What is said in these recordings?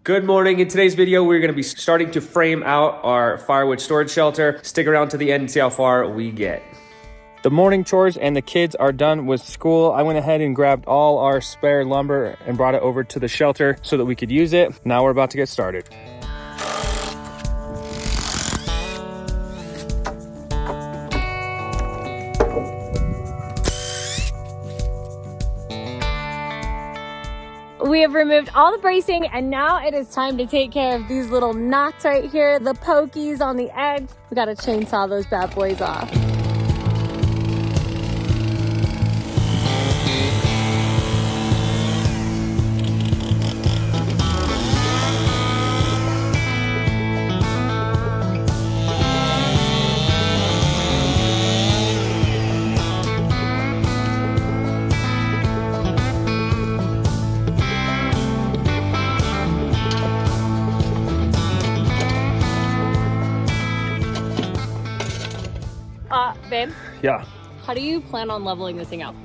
Good morning. In today's video, we're going to be starting to frame out our firewood storage shelter. Stick around to the end and see how far we get. The morning chores and the kids are done with school. I went ahead and grabbed all our spare lumber and brought it over to the shelter so that we could use it. Now we're about to get started. We have removed all the bracing and now it is time to take care of these little knots right here, the pokies on the edge. We gotta chainsaw those bad boys off. Babe? Yeah. How do you plan on leveling this thing out?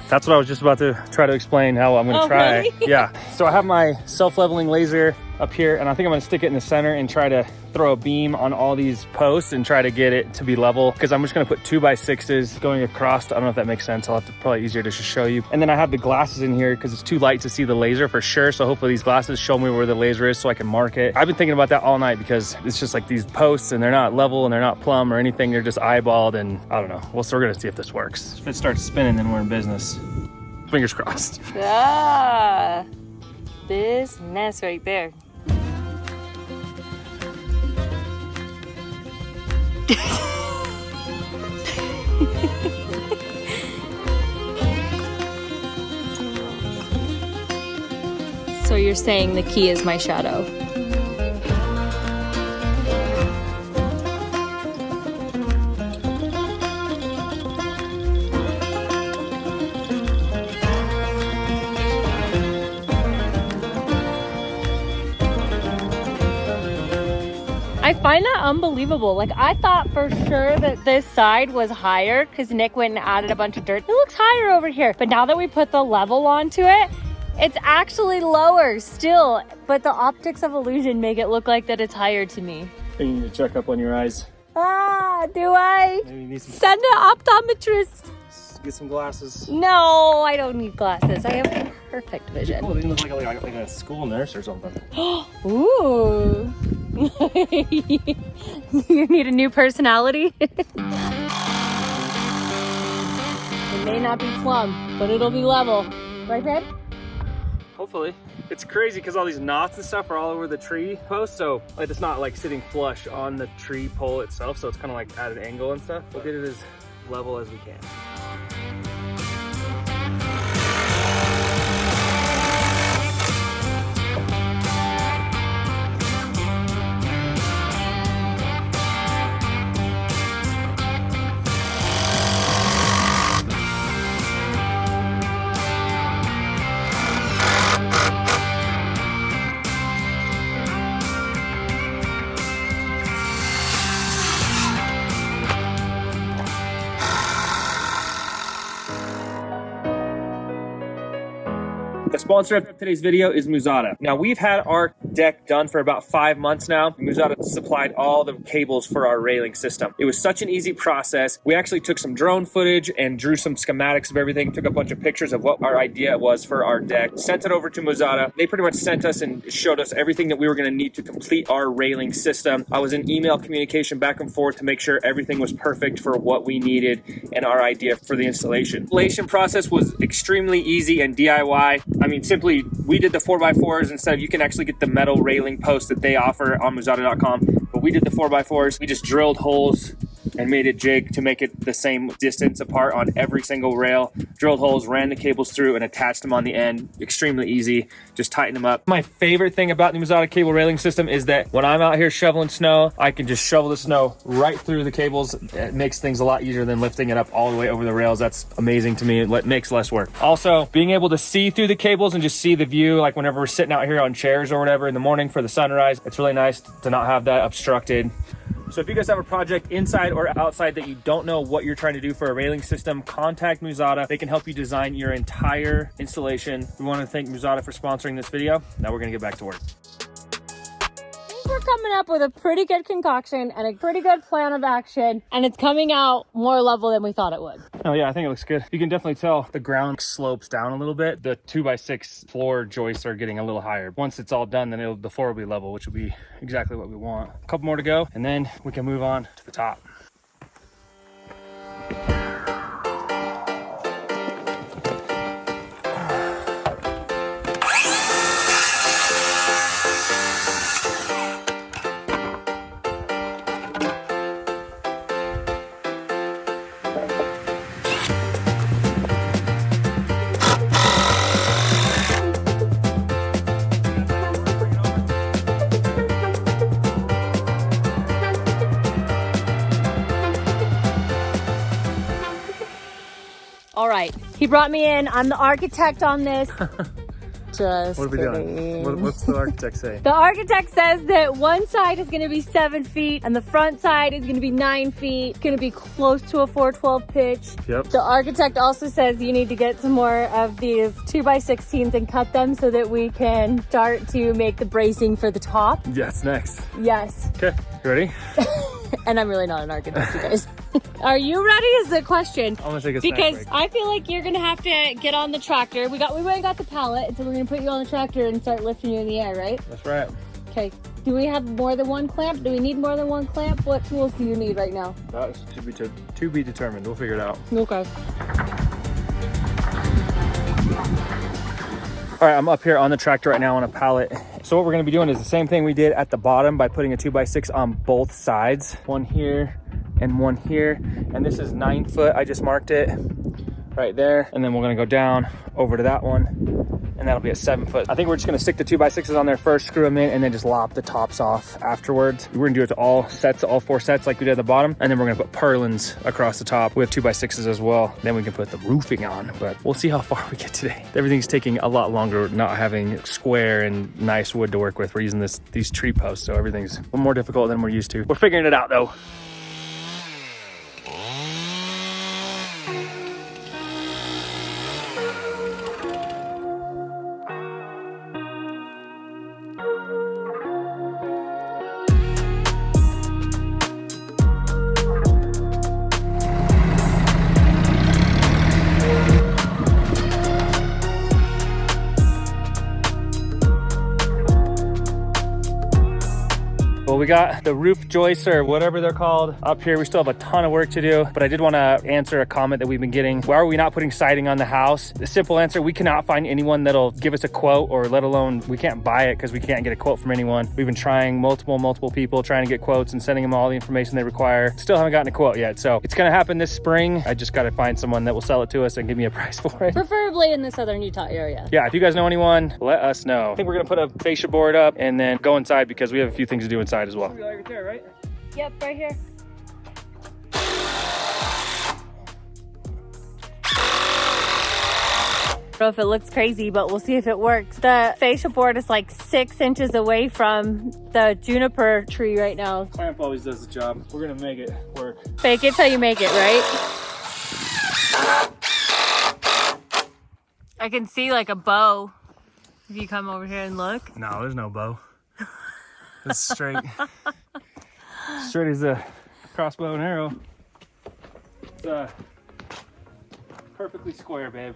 That's what I was just about to try to explain how I'm going to try. Really? Yeah. So I have my self-leveling laser up here and I think I'm going to stick it in the center and try to throw a beam on all these posts and try to get it to be level, because I'm just going to put 2x6s going across. I don't know if that makes sense. I'll have to probably easier to just show you. And then I have the glasses in here because it's too light to see the laser for sure. So hopefully these glasses show me where the laser is so I can mark it. I've been thinking about that all night because it's just like these posts and they're not level and they're not plumb or anything. They're just eyeballed and I don't know. Well, so we're going to see if this works. If it starts spinning, then we're in business. Fingers crossed. Ah, business right there. So you're saying the key is my shadow? I find that unbelievable. Like, I thought for sure that this side was higher because Nick went and added a bunch of dirt. It looks higher over here. But now that we put the level onto it, it's actually lower still. But the optics of illusion make it look like that it's higher to me. You need to check up on your eyes. Ah, do I? Maybe you need some, Send an optometrist. get some glasses. No, I don't need glasses. I have perfect vision. Oh, they look like a school nurse or something. Ooh. You need a new personality? It may not be plumb, but it'll be level. Right, babe? Hopefully. It's crazy because all these knots and stuff are all over the tree post, so like it's not like sitting flush on the tree pole itself, so it's kind of like at an angle and stuff. We'll get it as level as we can. The sponsor of today's video is Muzata. Now, we've had our deck done for about 5 months now. Muzata supplied all the cables for our railing system. It was such an easy process. We actually took some drone footage and drew some schematics of everything, took a bunch of pictures of what our idea was for our deck, sent it over to Muzata. They pretty much sent us and showed us everything that we were going to need to complete our railing system. I was in email communication back and forth to make sure everything was perfect for what we needed and our idea for the installation. The installation process was extremely easy and DIY. I mean, simply, we did the 4x4s instead of, you can actually get the metal railing posts that they offer on Muzata.com, but we did the 4x4s. We just drilled holes and made a jig to make it the same distance apart on every single rail. Drilled holes, ran the cables through and attached them on the end. Extremely easy, just tighten them up. My favorite thing about the Muzata cable railing system is that when I'm out here shoveling snow, I can just shovel the snow right through the cables. It makes things a lot easier than lifting it up all the way over the rails. That's amazing to me. It makes less work. Also, being able to see through the cables and just see the view, like whenever we're sitting out here on chairs or whatever in the morning for the sunrise, it's really nice to not have that obstructed. So if you guys have a project inside or outside that you don't know what you're trying to do for a railing system, contact Muzata. They can help you design your entire installation. We want to thank Muzata for sponsoring this video. Now we're gonna get back to work. We're coming up with a pretty good concoction and a pretty good plan of action, and it's coming out more level than we thought it would. Oh yeah, I think it looks good. You can definitely tell the ground slopes down a little bit. The 2x6 floor joists are getting a little higher. Once it's all done, then the floor will be level, which will be exactly what we want. A couple more to go, and then we can move on to the top. All right, he brought me in. I'm the architect on this. Just What are we doing? What's the architect say? The architect says that one side is going to be 7 feet and the front side is going to be 9 feet. It's going to be close to a 412 pitch. Yep. The architect also says you need to get some more of these 2x16s and cut them so that we can start to make the bracing for the top. Yes, next. Yes. Okay, you ready? And I'm really not an architect, you guys. Are you ready is the question. I'm gonna take a snack Because break. I feel like you're gonna have to get on the tractor. We went and got the pallet, and so we're gonna put you on the tractor and start lifting you in the air, right? That's right. Okay. Do we have more than one clamp? Do we need more than one clamp? What tools do you need right now? That's to be determined. We'll figure it out. Okay. All right, I'm up here on the tractor right now on a pallet. So what we're gonna be doing is the same thing we did at the bottom by putting a 2x6 on both sides. One here and one here. And this is 9 foot. I just marked it right there. And then we're gonna go down over to that one. And that'll be a 7 foot. I think we're just gonna stick the 2x6s on there first, screw them in, and then just lop the tops off afterwards. We're gonna do it to all sets, all 4 sets like we did at the bottom. And then we're gonna put purlins across the top with 2x6s as well. Then we can put the roofing on, but we'll see how far we get today. Everything's taking a lot longer, not having square and nice wood to work with. We're using these tree posts, so everything's a little more difficult than we're used to. We're figuring it out though. Well, we got the roof joists or whatever they're called up here. We still have a ton of work to do, but I did want to answer a comment that we've been getting. Why are we not putting siding on the house? The simple answer, we cannot find anyone that'll give us a quote, or let alone we can't buy it because we can't get a quote from anyone. We've been trying multiple people trying to get quotes and sending them all the information they require. Still haven't gotten a quote yet. So it's going to happen this spring. I just got to find someone that will sell it to us and give me a price for it. Preferably in the southern Utah area. Yeah, if you guys know anyone, let us know. I think we're going to put a fascia board up and then go inside because we have a few things to do inside as well. Right there, right? Yep, right here. I don't know if it looks crazy, but we'll see if it works. The fascia board is like 6 inches away from the juniper tree right now. Clamp always does the job. We're gonna make it work. Fake it till you make it, right? I can see like a bow if you come over here and look. No, there's no bow. It's straight. Straight as a crossbow and arrow. It's perfectly square, babe.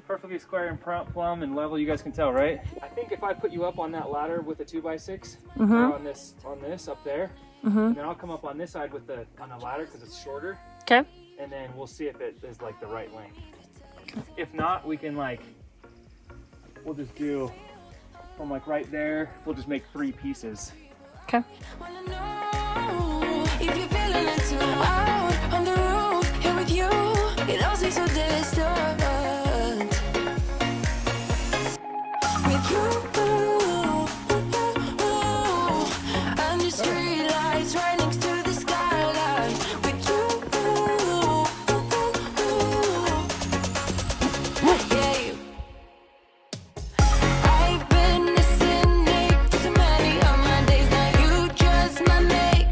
Perfectly square and plumb and level. You guys can tell, right? I think if I put you up on that ladder with a 2x6, or on this up there, and then I'll come up on this side with on the ladder because it's shorter. Okay. And then we'll see if it is like the right length. If not, we can we'll just do from like right there. We'll just make 3 pieces. Okay. If you're feeling it too out on the roof, here with you, it all seems so distant. With you, and your street lights right next to the skyline. With you, yeah. I've been a cynic for so many of my days. Now you just my mate.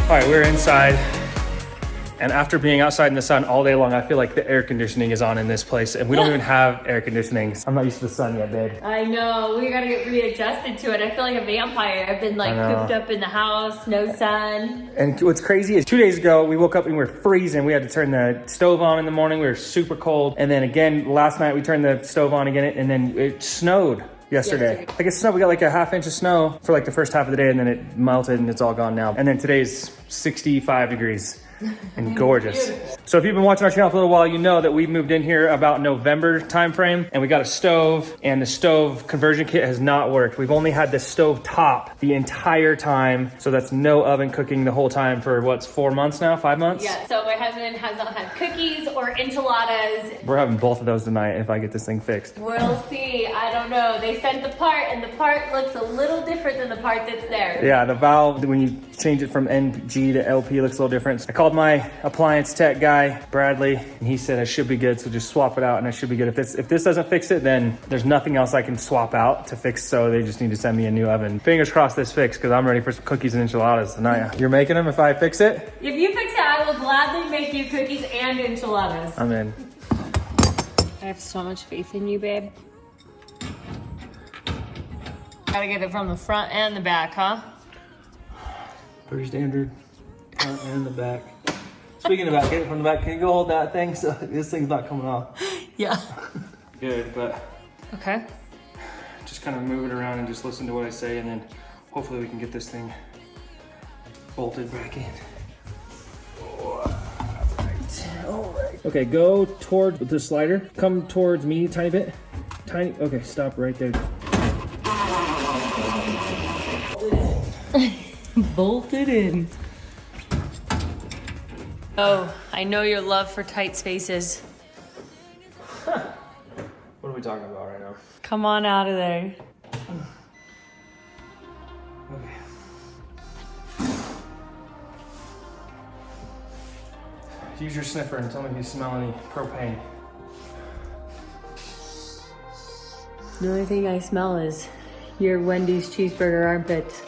All right, we're inside. And after being outside in the sun all day long, I feel like the air conditioning is on in this place, and we don't even have air conditioning. I'm not used to the sun yet, babe. I know, we gotta get readjusted to it. I feel like a vampire. I've been like cooped up in the house, no sun. And what's crazy is 2 days ago, we woke up and we were freezing. We had to turn the stove on in the morning. We were super cold. And then again, last night we turned the stove on again, and then it snowed yesterday. Like it snowed, we got like a half inch of snow for like the first half of the day, and then it melted and it's all gone now. And then today's 65 degrees. And gorgeous. So if you've been watching our channel for a little while, you know that we moved in here about November timeframe, and we got a stove, and the stove conversion kit has not worked. We've only had the stove top the entire time, so that's no oven cooking the whole time for what's 4 months now, 5 months? Yeah, so my husband has not had cookies or enchiladas. We're having both of those tonight if I get this thing fixed. We'll see, I don't know. They sent the part, and the part looks a little different than the part that's there. Yeah, the valve, when you change it from NG to LP, looks a little different. I called my appliance tech guy, Bradley, and he said I should be good, so just swap it out and I should be good. If this doesn't fix it, then there's nothing else I can swap out to fix, so they just need to send me a new oven. Fingers crossed this fixed, because I'm ready for some cookies and enchiladas tonight. You're making them if I fix it? If you fix it, I will gladly make you cookies and enchiladas. I'm in. I have so much faith in you, babe. Gotta get it from the front and the back, huh? Pretty standard. Front and the back. Speaking of back, get it from the back. Can you go hold that thing so this thing's not coming off? Yeah. Good, but okay. Just kind of move it around and just listen to what I say, and then hopefully we can get this thing bolted back in. All right. Okay, go toward the slider. Come towards me a tiny bit. Tiny. Okay, stop right there. Bolted in. Oh, I know your love for tight spaces. What are we talking about right now? Come on out of there. Okay. Use your sniffer and tell me if you smell any propane. The only thing I smell is your Wendy's cheeseburger armpits.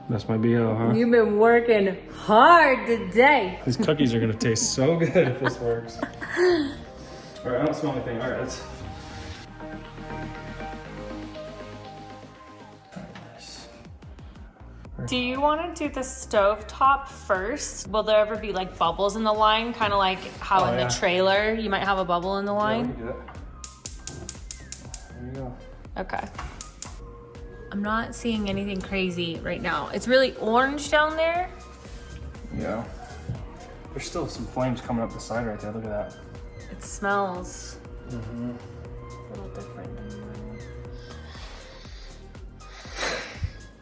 That's my BO, huh? You've been working hard today. These cookies are gonna taste so good if this works. All right, I don't smell anything. All right, let's. Do you want to do the stove top first? Will there ever be like bubbles in the line? Kind of like how in the trailer you might have a bubble in the line? Yeah, we can do that. There you go. Okay. I'm not seeing anything crazy right now. It's really orange down there. Yeah. There's still some flames coming up the side right there. Look at that. It smells a little different.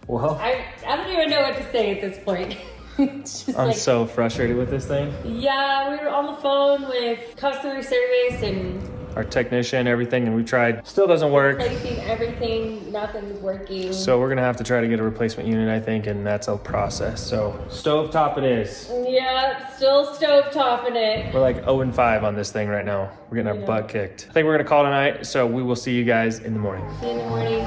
Well, I don't even know what to say at this point. It's just I'm like, so frustrated with this thing. yeah, we were on the phone with customer service and Our technician, everything, and we tried. Still doesn't work. replacing everything. Nothing's working. So we're gonna have to try to get a replacement unit, I think, and that's a process. So stovetop it is. Yeah, still stovetopping it. We're like 0-5 on this thing right now. We're getting our butt kicked. I think we're gonna call tonight, so we will see you guys in the morning. See you in the morning.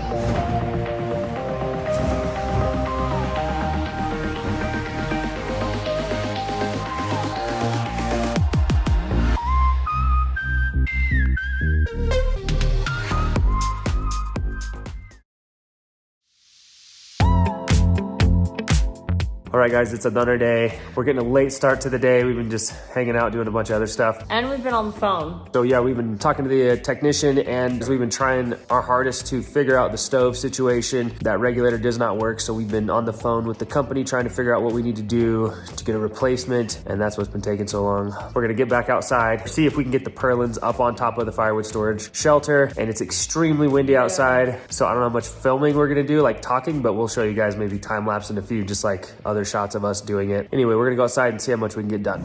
All right, guys, it's another day. We're getting a late start to the day. We've been just hanging out, doing a bunch of other stuff. And we've been on the phone. So yeah, we've been talking to the technician, and we've been trying our hardest to figure out the stove situation. That regulator does not work, so we've been on the phone with the company trying to figure out what we need to do to get a replacement, and that's what's been taking so long. We're gonna get back outside, see if we can get the purlins up on top of the firewood storage shelter, and it's extremely windy outside, so I don't know how much filming we're gonna do, like talking, but we'll show you guys maybe time-lapse in a few, just like other shots of us doing it. Anyway, we're gonna go outside and see how much we can get done.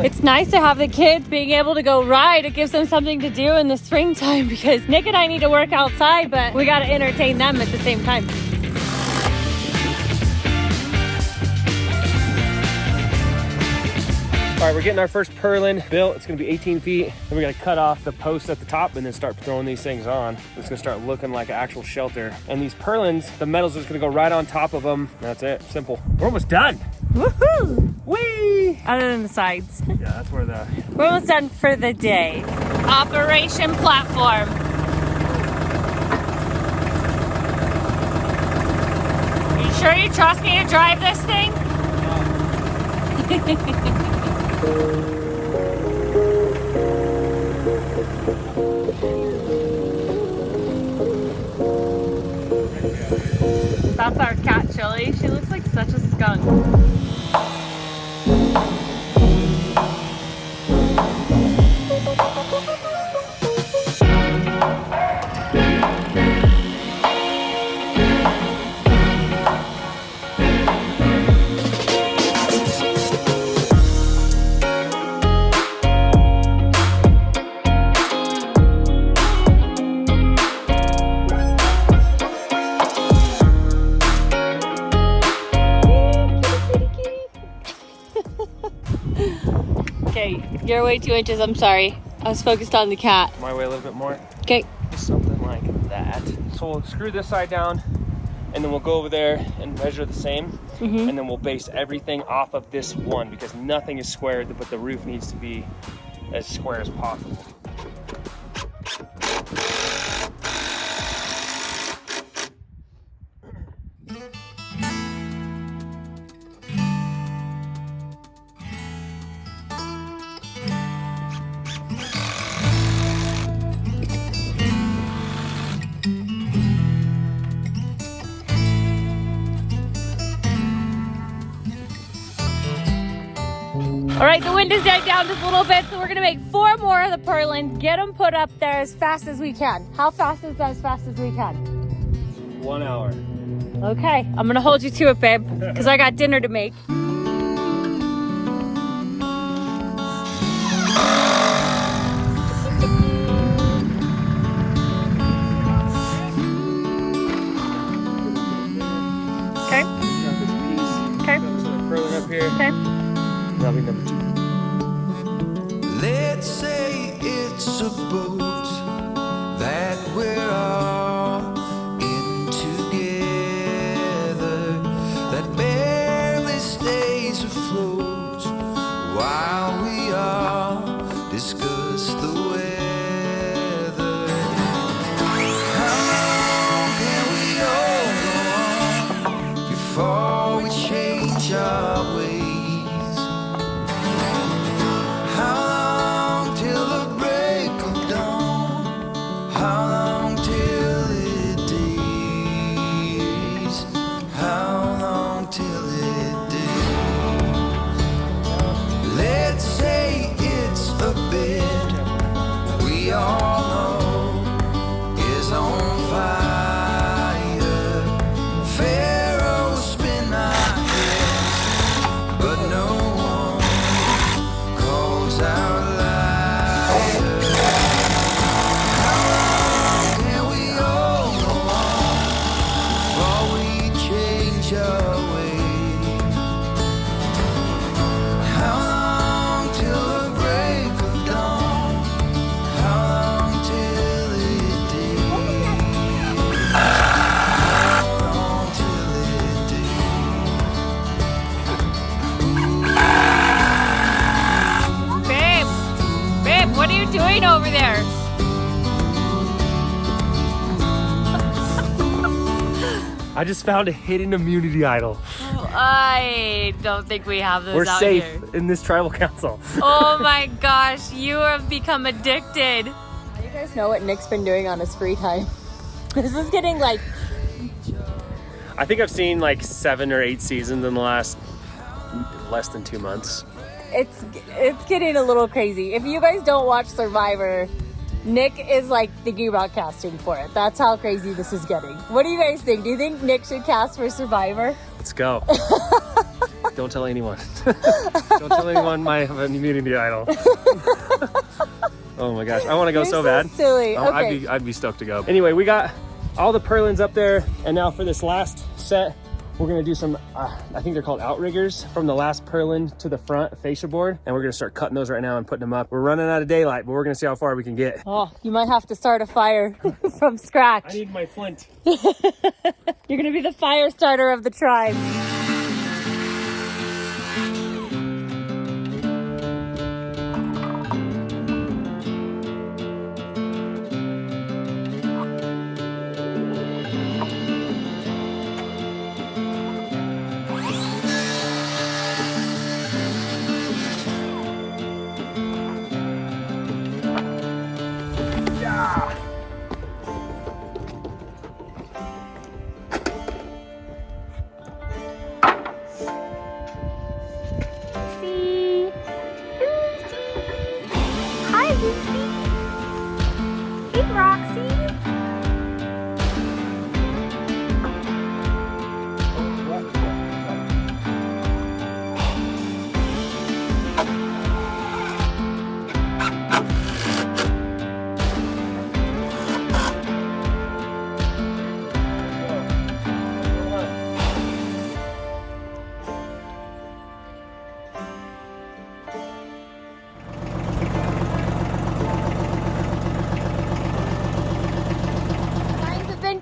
It's nice to have the kids being able to go ride. It gives them something to do in the springtime because Nick and I need to work outside, but we gotta entertain them at the same time. right, we're getting our first purlin built. It's gonna be 18 feet. Then we gotta cut off the posts at the top and then start throwing these things on. It's gonna start looking like an actual shelter. And these purlins, the metal's just gonna go right on top of them. That's it, simple. We're almost done. Woohoo! Whee! Other than the sides. Yeah, that's where the... We're almost done for the day. Operation platform. You sure you trust me to drive this thing? That's our cat Chili. She looks like such a skunk. Okay, you're way 2 inches, I'm sorry. I was focused on the cat. My way a little bit more. Okay. Just something like that. So we'll screw this side down and then we'll go over there and measure the same. And then we'll base everything off of this one because nothing is square, but the roof needs to be as square as possible. All right, the wind is died down just a little bit, so we're gonna make 4 more of the purlins, get them put up there as fast as we can. How fast is that as fast as we can? 1 hour. Okay, I'm gonna hold you to it, babe, because I got dinner to make. Okay. Got this piece. Okay. Got some purlin up here. Okay. That'll be number 2. Let's say it's a boat that we're all in together, that barely stays afloat while we all discuss the weather. How long can we all go on before we change our ways? Doing over there? I just found a hidden immunity idol. I don't think we have those We're out safe here. in this tribal council. Oh my gosh, you have become addicted. You guys know what Nick's been doing on his free time. This is getting like... I think I've seen like 7 or 8 seasons in the last less than 2 months. It's getting a little crazy. If you guys don't watch Survivor, Nick is like thinking about casting for it. That's how crazy this is getting. What do you guys think? Do you think Nick should cast for Survivor? Let's go. Don't tell anyone. Don't tell anyone I have an immunity idol. Oh my gosh, I want to go so bad. Silly. Oh, Okay. I'd be stoked to go. Anyway, we got all the purlins up there, and now for this last set, We're gonna do some, I think they're called outriggers, from the last purlin to the front fascia board. And we're gonna start cutting those right now and putting them up. We're running out of daylight, but we're gonna see how far we can get. Oh, you might have to start a fire from scratch. I need my flint. You're gonna be the fire starter of the tribe.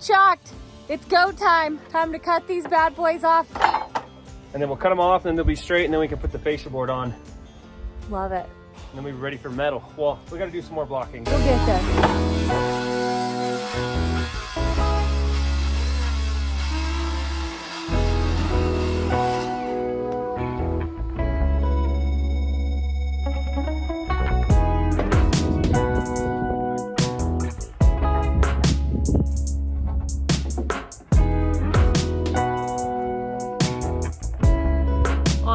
Shocked. It's go time. Time to cut these bad boys off. And then we'll cut them off, and then they'll be straight, and then we can put the fascia board on. Love it. And then we'll be ready for metal. Well, we gotta do some more blocking. We'll get there.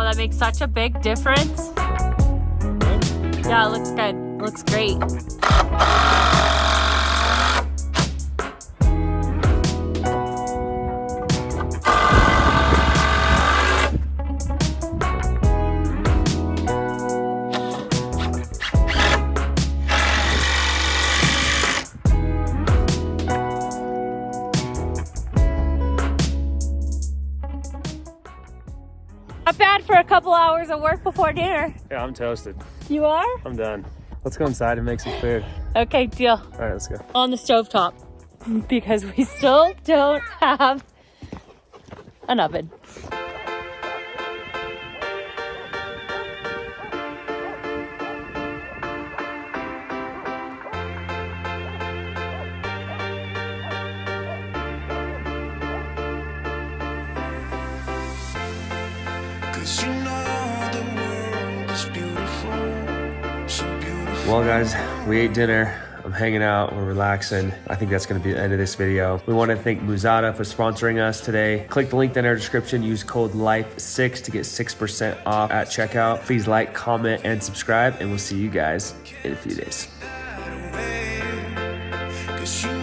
That makes such a big difference. Yeah, it looks good. It looks great. Not bad for a couple hours of work before dinner. Yeah, I'm toasted. You are? I'm done. Let's go inside and make some food. Okay, deal. All right, let's go. On the stovetop, because we still don't have an oven. Well guys, we ate dinner. I'm hanging out, we're relaxing. I think that's gonna be the end of this video. We wanna thank Muzata for sponsoring us today. Click the link in our description, use code LIFE6 to get 6% off at checkout. Please like, comment, and subscribe, and we'll see you guys in a few days. 'Cause you